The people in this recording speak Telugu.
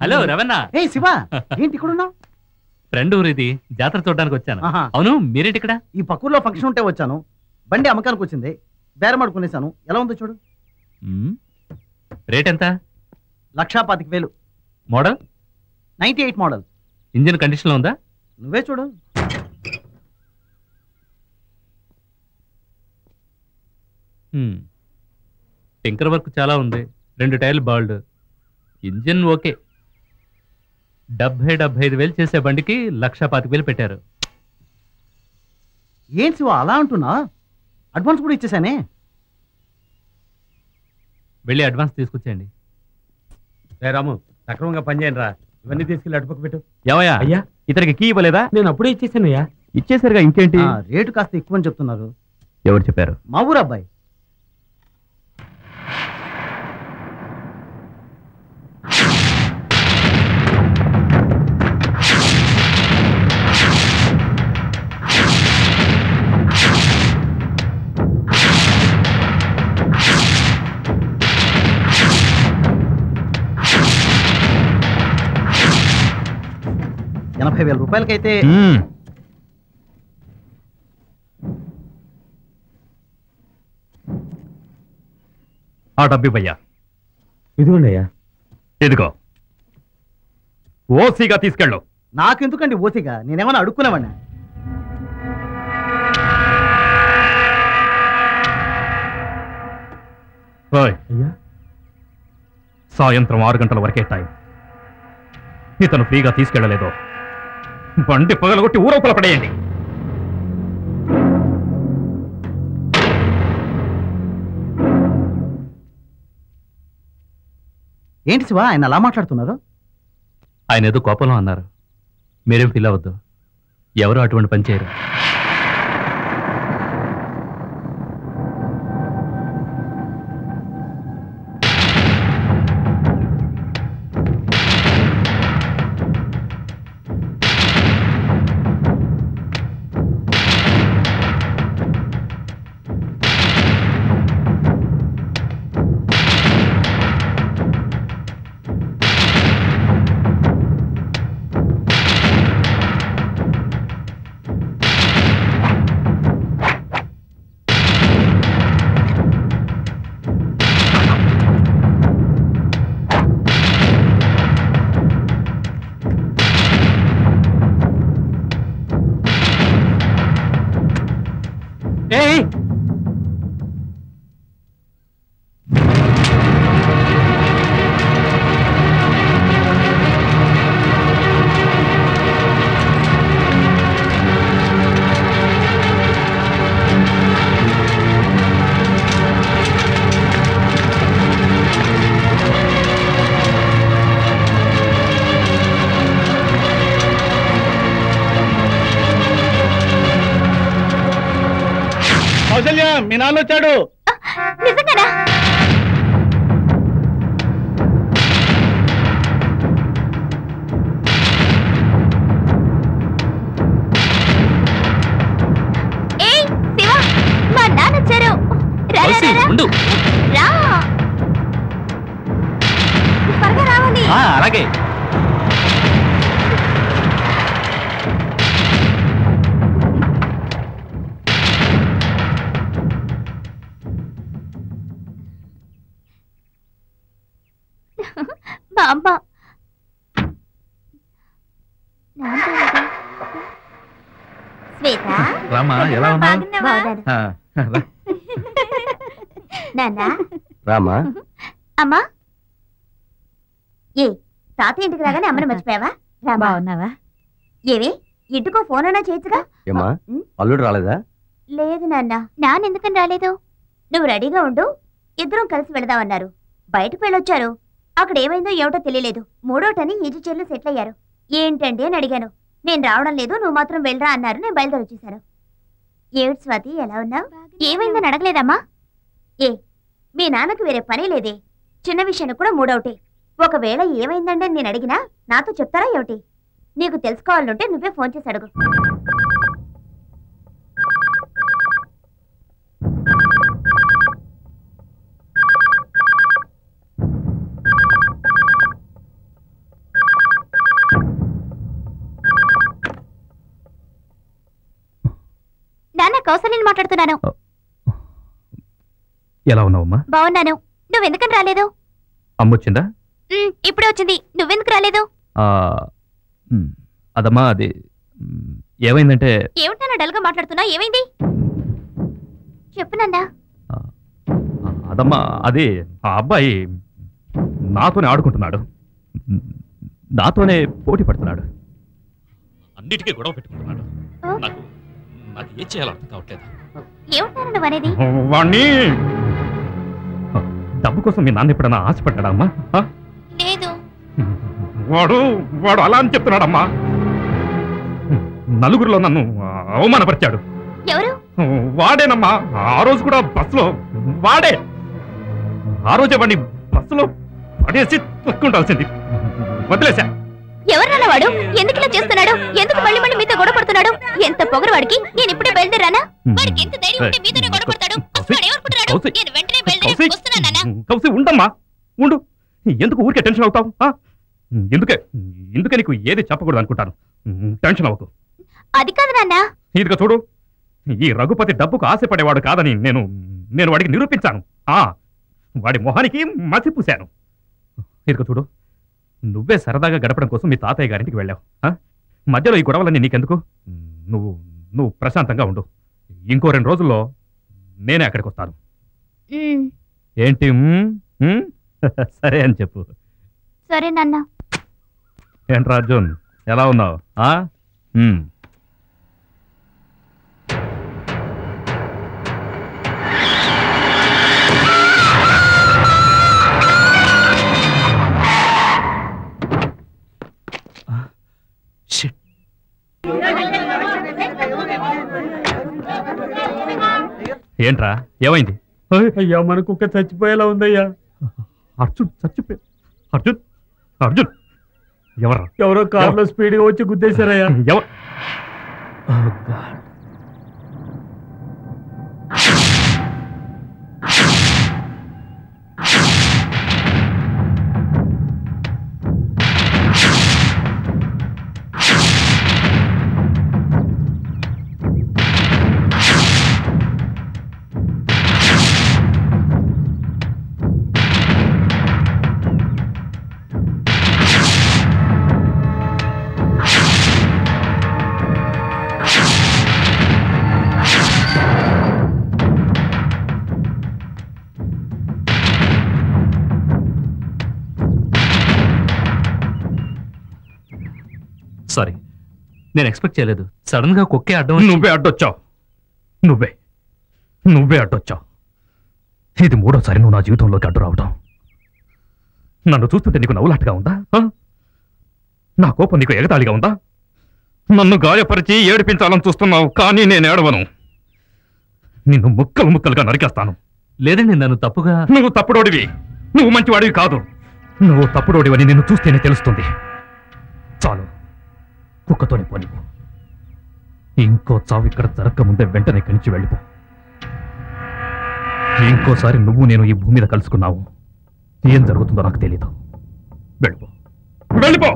హలో రవణ. ఏ శివ, ఏంటి ఇక్కడ ఉన్నావు? ఫ్రెండ్ ఊరు ఇది, జాతర చూడడానికి వచ్చాను. అవును, మీరేంటి ఇక్కడ? ఈ పక్కూర్లో ఫంక్షన్ ఉంటే వచ్చాను. బండి అమ్మకానికి వచ్చింది, బేరమాడుకునేసాను. ఎలా ఉందో చూడు. రేట్ ఎంత? 1,25,000. మోడల్? 98 మోడల్. ఇంజిన్ కండిషన్ లో ఉందా? నువ్వే చూడు. టింకర్ వర్క్ చాలా ఉంది, 2 టైర్లు బాల్డ్, ఇంజిన్ ఓకే. 70-75,000 చేసే బండికి 1,25,000 పెట్టారు. ఏం శివ అలా అంటున్నా? అడ్వాన్స్ కూడా ఇచ్చేసానే. వెళ్ళి అడ్వాన్స్ తీసుకొచ్చేయండి. రాము, సక్రమంగా పనిచేయండి రా. ఇవన్నీ తీసుకెళ్ళి అటుపక్క పెట్టు. ఏమయ్యా, అయ్యా ఇతనికి కీ ఇవ్వలేదా? నేను అప్పుడే ఇచ్చేసాను అయ్యా. ఇచ్చేసారుగా, ఇంకేంటి? రేటు కాస్త ఎక్కువ అని చెప్తున్నారు. ఎవరు చెప్పారు? మా ఊరు అబ్బాయి. రూపాయలకైతే ఆ డబ్బు ఇవ్వయ్యా. ఇదిగోండి అయ్యా. ఇదిగో, ఓసీగా తీసుకెళ్ళు. నాకెందుకండి ఓసీగా? నేనేమన్నా అడుక్కునేవాడినా? అయ్యా, సాయంత్రం 6 గంటల వరకే టైం. ఇతను ఫ్రీగా తీసుకెళ్లలేదు, బండి పగలగొట్టి ఊరవతల పడేయండి. ఏంటి శివ ఆయన అలా మాట్లాడుతున్నారు? ఆయన ఏదో కోపంలో అన్నారు, మీరేం ఫీల్ అవ్వద్దు. ఎవరు అటువంటి పని చేయరు. మీ నాన్న వచ్చాడు. అలాగే మా అమ్మ శ్వేత, రామా, ఎలా ఉన్నావు? రామా. అమ్మా, ఏ తాత ఇంటికి రాగానే అమ్మని మర్చిపోయావా? బాగున్నావా? ఏవి ఇంటికో ఫోన్ అన్నా చేయొచ్చుగా. ఏమా, అల్లుడు రాలేదా? లేదు నాన్న. నాన్నెందుకని రాలేదు? నువ్వు రెడీగా ఉండు, ఇద్దరం కలిసి వెళదామన్నారు. బయటకు వెళ్ళొచ్చారు. అక్కడ ఏమైందో ఏమిటో తెలియలేదు. 3వ టని ఈజీ చైర్లో సెటిల్ అయ్యారు. ఏంటండి అని అడిగాను. నేను రావడం లేదు, నువ్వు మాత్రం వెళ్ళరా అన్నారు. నేను బయలుదేరి వచ్చేసాను. ఏమిటి స్వాతి, ఎలా ఉన్నావు? ఏమైందని అడగలేదమ్మా? ఏ మీ నాన్నకు వేరే పని లేదే? చిన్న విషయానికి కూడా మూడవుటే. ఒకవేళ ఏమైందండి అని నేను అడిగినా నాతో చెప్తారా ఏమిటి? నీకు తెలుసుకోవాలంటే నువ్వే ఫోన్ చేసి అడుగు. కౌసల్యని మాట్లాడుతున్నాను. ఎలా ఉన్నావమ్మా? బాగున్నాను. నువ్వెందుకని రాలేదు? అమ్మొచ్చిందా? ఇప్పుడే వచ్చింది. నువ్వెందుకు రాలేదు? అదమ్మా అది ఏమైందంటే. ఏమిటన్నా డల్గా మాట్లాడుతున్నా? ఏమైంది చెప్పు నాన్న. అదమ్మా అది ఆ అబ్బాయి నాతోనే ఆడుకుంటున్నాడు, నాతోనే పోటీ పడుతున్నాడు, అన్నిటికీ గొడవ పెట్టుకుంటున్నాడు. నాకు ఏం చేయాలో అర్థం కావట్లేదు. ఏమిటన్నా నువ్వు అనేది? వాణ్ణి డబ్బు కోసం మీ నాన్న ఎప్పుడన్నా ఆశపడ్డాడా అమ్మా? లేదు. వాడు అలా అని చెప్తున్నాడమ్మా. నలుగురిలో నన్ను అవమానపరిచాడు. ఎవరు? వాడేనమ్మా. ఆ రోజు కూడా బస్సులో వాడే. ఆ రోజే వాడిని బస్సులో పడేసి తొక్కుండాల్సింది, వదిలేశా. ఎవరన్నా వాడు? ఎందుకు ఇలా చేస్తున్నాడు? ఎందుకు మళ్ళీ మళ్ళీ మీతో గొడవ పడుతున్నాడు? ఎంత పొగరు వాడికి! నేను ఇప్పుడే బయలుదేరానా? వాడికి ఎంత ధైర్యం ఉంటే మీతోనే గొడవ పడతాడు? నేను వెంటనే బయలుదేరి వస్తున్నానా? కౌసి ఉండమ్మా, ఉండు. ఎందుకు ఊరికే టెన్షన్ అవుతావు? ఎందుకే నీకు ఏది చెప్పకూడదు అనుకుంటాను. టెన్షన్ అవ్వకు. అది కాదు నాన్న. ఇదిగా చూడు, ఈ రఘుపతి డబ్బుకు ఆశపడేవాడు కాదని నేను వాడికి నిరూపించాను. వాడి మొహానికి మసి పూశాను. ఇదిగా చూడు, నువ్వే సరదాగా గడపడం కోసం మీ తాతయ్య గారింటికి వెళ్ళావు. మధ్యలో ఈ గొడవలన్నీ నీకెందుకు? నువ్వు ప్రశాంతంగా ఉండు. ఇంకో 2 రోజుల్లో నేనే అక్కడికి వస్తాను. ఏంటి? సరే అని చెప్పు. సరే నాన్న. ఏంట్రా అర్జున్, ఎలా ఉన్నావు? ఏంట్రా, ఏమైంది? అయ్యా, మన కుక్క చచ్చిపోయేలా ఉందయ్యా. అర్జున్ చచ్చిపోయి. అర్జున్ అర్జున్ ఎవరో కార్లో స్పీడ్గా వచ్చి గుద్దేశారయ్యా. ఎవరు? సారీ, నేను ఎక్స్పెక్ట్ చేయలేదు. సడన్ గా కుక్కే అడ్డం. నువ్వే అడ్డొచ్చావు. నువ్వే అడ్డొచ్చావు. ఇది 3వసారి నువ్వు నా జీవితంలోకి అడ్డు రావడం. నన్ను చూస్తుంటే నీకు నవ్వులాటగా ఉందా? నా కోపం నీకు ఎగతాళిగా ఉందా? నన్ను గాయపరిచి ఏడిపించాలని చూస్తున్నావు, కానీ నేను ఏడవను. నిన్ను ముక్కలుగా నరికేస్తాను. లేదండి, నన్ను తప్పుగా. నువ్వు తప్పుడోడివి. నువ్వు మంచివాడివి కాదు. నువ్వు తప్పుడోడివని నిన్ను చూస్తేనే తెలుస్తుంది. చాలు, కుక్కతోనే పోనిపో. ఇంకో చావు ఇక్కడ జరగక ముందే వెంటనే ఇక్కడి నుంచి వెళ్ళిపో. ఇంకోసారి నువ్వు నేను ఈ భూమి మీద కలుసుకున్నావు, ఏం జరుగుతుందో నాకు తెలీదు. వెళ్ళిపో.